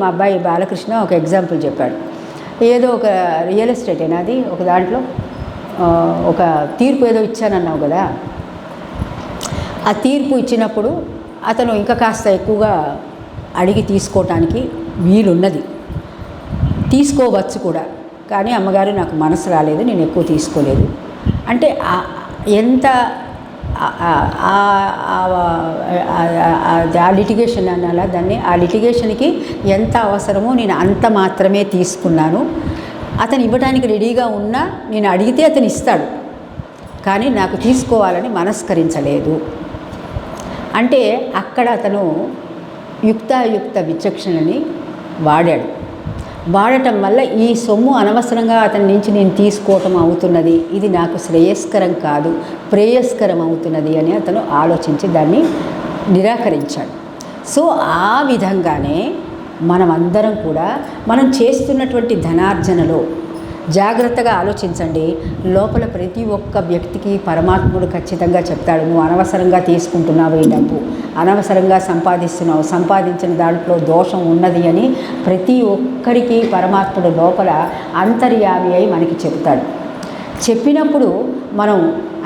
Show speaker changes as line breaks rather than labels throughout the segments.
మా అబ్బాయి బాలకృష్ణ ఒక ఎగ్జాంపుల్ చెప్పాడు. ఏదో ఒక రియల్ ఎస్టేట్ అది ఒక దాంట్లో ఒక తీర్పు ఏదో ఇచ్చానన్నావు కదా, ఆ తీర్పు ఇచ్చినప్పుడు అతను ఇంకా కాస్త ఎక్కువగా అడిగి తీసుకోవటానికి వీలున్నది, తీసుకోవచ్చు కూడా. కానీ అమ్మగారు నాకు మనసు రాలేదు, నేను ఎక్కువ తీసుకోలేదు అంటే ఎంత ఆ లిటిగేషన్ అనాలా దాన్ని, ఆ లిటిగేషన్కి ఎంత అవసరమో నేను అంత మాత్రమే తీసుకున్నాను. అతను ఇవ్వడానికి రెడీగా ఉన్నా నేను అడిగితే అతను ఇస్తాడు, కానీ నాకు తీసుకోవాలని మనస్కరించలేదు. అంటే అక్కడ అతను యుక్తాయుక్త విచక్షణని వాడటం వల్ల ఈ సొమ్ము అనవసరంగా అతని నుంచి నేను తీసుకోవటం అవుతున్నది, ఇది నాకు శ్రేయస్కరం కాదు, ప్రేయస్కరం అవుతున్నది అని అతను ఆలోచించి దాన్ని నిరాకరించాడు. సో ఆ విధంగానే మనమందరం కూడా మనం చేస్తున్నటువంటి ధనార్జనలో జాగ్రత్తగా ఆలోచించండి. లోపల ప్రతి ఒక్క వ్యక్తికి పరమాత్ముడు ఖచ్చితంగా చెప్తాడు, నువ్వు అనవసరంగా తీసుకుంటున్నావు, ఈ డబ్బు అనవసరంగా సంపాదిస్తున్నావు, సంపాదించిన దాంట్లో దోషం ఉన్నది అని ప్రతి ఒక్కరికి పరమాత్ముడు లోపల అంతర్యామి అయి మనకి చెప్తాడు. చెప్పినప్పుడు మనం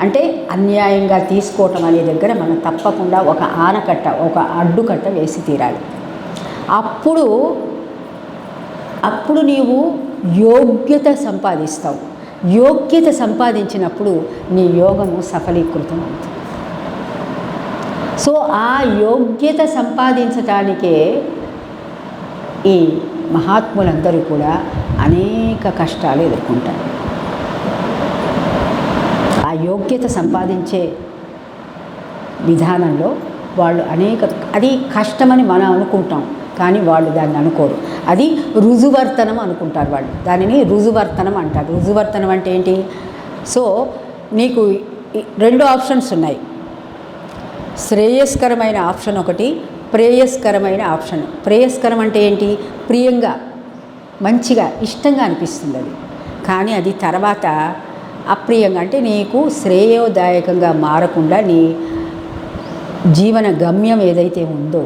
అంటే అన్యాయంగా తీసుకోవటం అనే దగ్గర మనం తప్పకుండా ఒక ఆనకట్ట, ఒక అడ్డుకట్ట వేసి తీరాలి. అప్పుడు నీవు యోగ్యత సంపాదిస్తావు. యోగ్యత సంపాదించినప్పుడు నీ యోగము సఫలీకృతం అవుతుంది. సో ఆ యోగ్యత సంపాదించటానికే ఈ మహాత్ములందరూ కూడా అనేక కష్టాలు ఎదుర్కొంటారు. ఆ యోగ్యత సంపాదించే విధానంలో వాళ్ళు అది కష్టమని మనం అనుకుంటాం, కానీ వాళ్ళు దాన్ని అనుకోరు. అది రుజువర్తనం అనుకుంటారు వాళ్ళు, దానిని రుజువర్తనం అంటారు. రుజువర్తనం అంటే ఏంటి? సో నీకు రెండు ఆప్షన్స్ ఉన్నాయి, శ్రేయస్కరమైన ఆప్షన్ ఒకటి, ప్రేయస్కరమైన ఆప్షన్. ప్రేయస్కరం అంటే ఏంటి? ప్రియంగా, మంచిగా, ఇష్టంగా అనిపిస్తుంది అది, కానీ అది తర్వాత అప్రియంగా అంటే నీకు శ్రేయోదాయకంగా మారకుండా నీ జీవన గమ్యం ఏదైతే ఉందో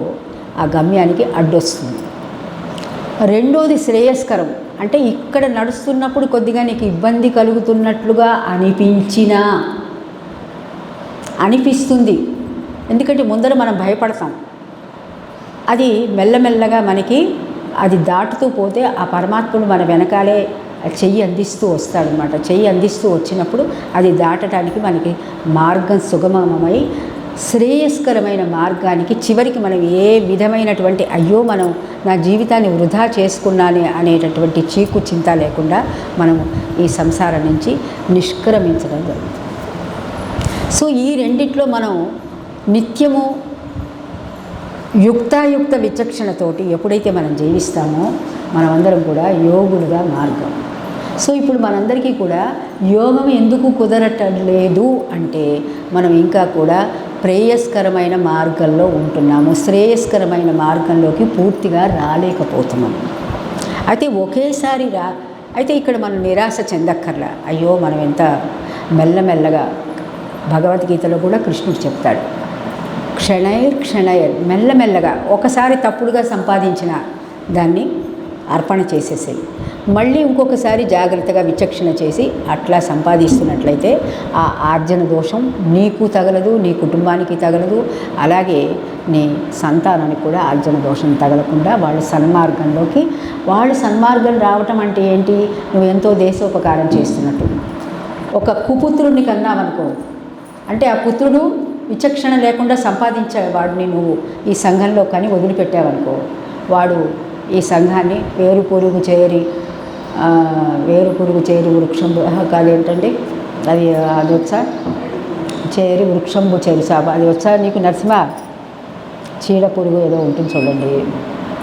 ఆ గమ్యానికి అడ్డొస్తుంది. రెండోది శ్రేయస్కరం అంటే ఇక్కడ నడుస్తున్నప్పుడు కొద్దిగా నీకు ఇబ్బంది కలుగుతున్నట్లుగా అనిపిస్తుంది, ఎందుకంటే ముందర మనం భయపడతాం. అది మెల్లమెల్లగా మనకి అది దాటుతూ పోతే ఆ పరమాత్ముడు మన వెనకాలే చెయ్యి అందిస్తూ వస్తాడనమాట. చెయ్యి అందిస్తూ వచ్చినప్పుడు అది దాటడానికి మనకి మార్గం సుగమమై శ్రేయస్కరమైన మార్గానికి చివరికి మనం ఏ విధమైనటువంటి అయ్యో మనం నా జీవితాన్ని వృధా చేసుకున్నానే అనేటటువంటి చీకు చింత లేకుండా మనం ఈ సంసారం నుంచి నిష్క్రమించడం జరుగుతుంది. సో ఈ రెండిట్లో మనం నిత్యము యుక్తాయుక్త విచక్షణతోటి ఎప్పుడైతే మనం జీవిస్తామో మనమందరం కూడా యోగులుగా మార్గం. సో ఇప్పుడు మనందరికీ కూడా యోగం ఎందుకు కుదరటం లేదు అంటే మనం ఇంకా కూడా ప్రేయస్కరమైన మార్గంలో ఉంటున్నాము, శ్రేయస్కరమైన మార్గంలోకి పూర్తిగా రాలేకపోతున్నాం. అయితే ఒకేసారి అయితే ఇక్కడ మనం నిరాశ చెందక్కర్లా. అయ్యో మనం ఎంత మెల్లమెల్లగా, భగవద్గీతలో కూడా కృష్ణుడు చెప్తాడు, క్షణైర్ మెల్లమెల్లగా, ఒకసారి తప్పుడుగా సంపాదించిన దాన్ని అర్పణ చేసేసేయి, మళ్ళీ ఇంకొకసారి జాగ్రత్తగా విచక్షణ చేసి అట్లా సంపాదిస్తున్నట్లయితే ఆ ఆర్జన దోషం నీకు తగలదు, నీ కుటుంబానికి తగలదు, అలాగే నీ సంతానానికి కూడా ఆర్జన దోషం తగలకుండా వాళ్ళు సన్మార్గం రావటం అంటే ఏంటి? నువ్వు ఎంతో దేశోపకారం చేస్తున్నట్టు. ఒక కుపుత్రుడిని కన్నావనుకో, అంటే ఆ పుత్రుడు విచక్షణ లేకుండా సంపాదించేవాడిని నువ్వు ఈ సంఘంలో కానీ వదిలిపెట్టావనుకో, వాడు ఈ సంఘాన్ని వేరు పొరుగు చేరి వృక్షంబు కాదు ఏంటంటే అది వచ్చా చేరి వృక్షంబు చేరి సాబ అది వచ్చా నీకు నరసింహ, చీడ పురుగు ఏదో ఉంటుంది చూడండి,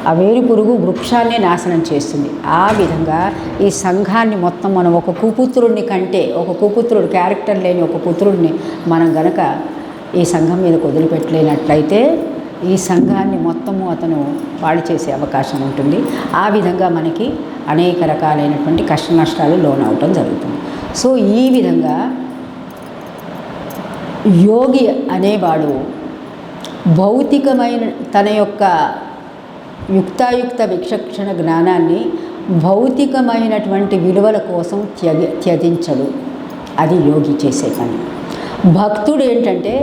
ఆ వేరు పురుగు వృక్షాన్నే నాశనం చేస్తుంది. ఆ విధంగా ఈ సంఘాన్ని మొత్తం మనం ఒక కుపుత్రుడు క్యారెక్టర్ లేని ఒక పుత్రుడిని మనం గనక ఈ సంఘం మీదకు వదిలిపెట్టలేనట్లయితే ఈ సంఘాన్ని మొత్తము అతను పాడు చేసే అవకాశం ఉంటుంది. ఆ విధంగా మనకి అనేక రకాలైనటువంటి కష్ట నష్టాలు లోనవటం జరుగుతుంది. సో ఈ విధంగా యోగి అనేవాడు భౌతికమైన తన యొక్క యుక్తాయుక్త విచక్షణ జ్ఞానాన్ని భౌతికమైనటువంటి విలువల కోసం త్యజించడు. అది యోగి చేసే పని. భక్తుడు ఏంటంటే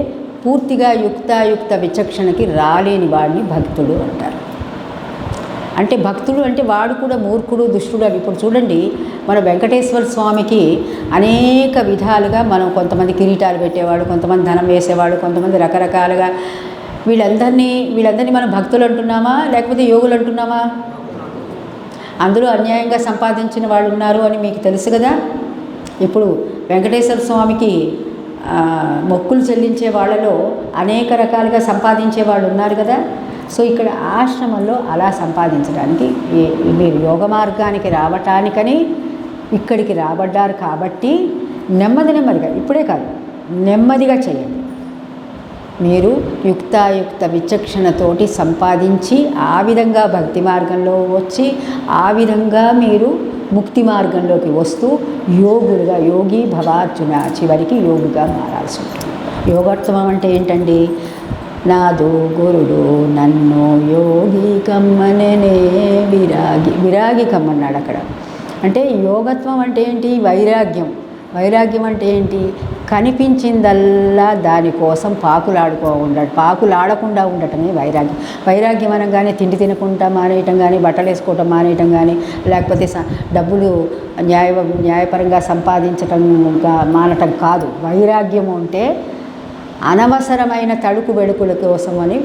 పూర్తిగా యుక్తాయుక్త విచక్షణకి రాలేని వాడిని భక్తుడు అంటారు. అంటే భక్తుడు అంటే వాడు కూడా మూర్ఖుడు, దుష్టుడు అని. ఇప్పుడు చూడండి, మన వెంకటేశ్వర స్వామికి అనేక విధాలుగా మనం కొంతమంది కిరీటాలు పెట్టేవాడు, కొంతమంది ధనం వేసేవాడు, కొంతమంది రకరకాలుగా వీళ్ళందరినీ మనం భక్తులు అంటున్నామా లేకపోతే యోగులు అంటున్నామా? అందులో అన్యాయంగా సంపాదించిన వాళ్ళు ఉన్నారు అని మీకు తెలుసు కదా. ఇప్పుడు వెంకటేశ్వర స్వామికి మొక్కులు చెల్లించే వాళ్ళలో అనేక రకాలుగా సంపాదించే వాళ్ళు ఉన్నారు కదా. సో ఇక్కడ ఆశ్రమంలో అలా సంపాదించడానికి మీరు యోగ మార్గానికి రావటానికని ఇక్కడికి రాబడ్డారు కాబట్టి నెమ్మదిగా, ఇప్పుడే కాదు, నెమ్మదిగా చేయండి. మీరు యుక్తాయుక్త విచక్షణతోటి సంపాదించి ఆ విధంగా భక్తి మార్గంలో వచ్చి ఆ విధంగా మీరు ముక్తి మార్గంలోకి వస్తూ యోగులుగా, యోగి భవార్జున, చివరికి యోగిగా మారాల్సి ఉంటుంది. యోగోత్తమం అంటే ఏంటండి? నాదో గురుడు నన్ను యోగి కమ్మనే విరాగి కమ్మన్నాడు అక్కడ. అంటే యోగత్వం అంటే ఏంటి? వైరాగ్యం అంటే ఏంటి? కనిపించిందల్లా దానికోసం పాకులాడకుండా ఉండటమే వైరాగ్యం అనగానే తిండి తినకుండా మానేయటం కానీ, బట్టలు వేసుకోవటం మానేయటం కానీ, లేకపోతే డబ్బులు న్యాయపరంగా సంపాదించటం మానటం కాదు. వైరాగ్యం అంటే అనవసరమైన తడుకు వెడుకుల కోసం అని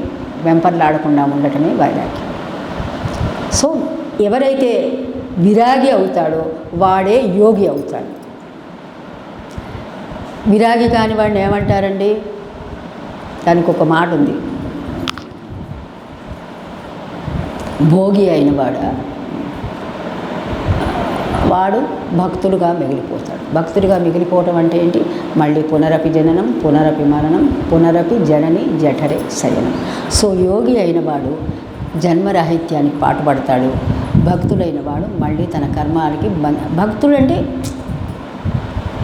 వెంపర్లాడకుండా ఉండటమే వైరాగ్యం. సో ఎవరైతే విరాగి అవుతాడో వాడే యోగి అవుతాడు. విరాగి కాని వాడిని ఏమంటారండి? దానికి ఒక మాట ఉంది, భోగి అయిన వాడు భక్తుడుగా మిగిలిపోతాడు. భక్తుడిగా మిగిలిపోవటం అంటే ఏంటి? మళ్ళీ పునరపి జననం, పునరపి మరణం, పునరపి జనని జఠరే శయనం. సో యోగి అయిన వాడు జన్మరాహిత్యానికి పాటుపడతాడు. భక్తుడైన వాడు మళ్ళీ తన కర్మాలకి భక్తుడు అంటే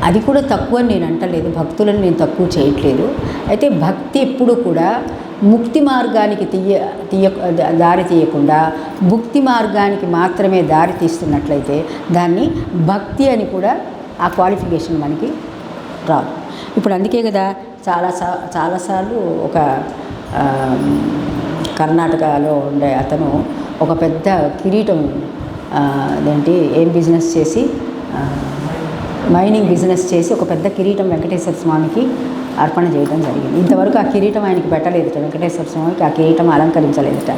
అది కూడా తక్కువ నేను అంటలేదు, భక్తులను నేను తక్కువ చేయట్లేదు. అయితే భక్తి ఎప్పుడు కూడా ముక్తి మార్గానికి దారి తీయకుండా భుక్తి మార్గానికి మాత్రమే దారి తీస్తున్నట్లయితే దాన్ని భక్తి అని కూడా ఆ క్వాలిఫికేషన్ మనకి రాదు. ఇప్పుడు అందుకే కదా చాలాసార్లు ఒక కర్ణాటకలో ఉండే అతను ఒక పెద్ద కిరీటం ఏం బిజినెస్ చేసి మైనింగ్ బిజినెస్ చేసి ఒక పెద్ద కిరీటం వెంకటేశ్వర స్వామికి అర్పణ చేయడం జరిగింది. ఇంతవరకు ఆ కిరీటం ఆయనకి పెట్టలేదుట, వెంకటేశ్వర స్వామికి ఆ కిరీటం అలంకరించలేదుట.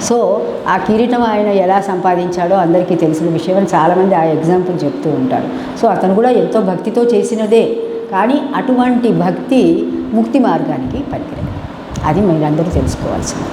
సో ఆ కిరీటం ఆయన ఎలా సంపాదించాడో అందరికీ తెలిసిన విషయం అని చాలామంది ఆ ఎగ్జాంపుల్ చెప్తూ ఉంటారు. సో అతను కూడా ఎంతో భక్తితో చేసినదే, కానీ అటువంటి భక్తి ముక్తి మార్గానికి పనికిరాదు. అది మీరందరూ తెలుసుకోవాల్సింది.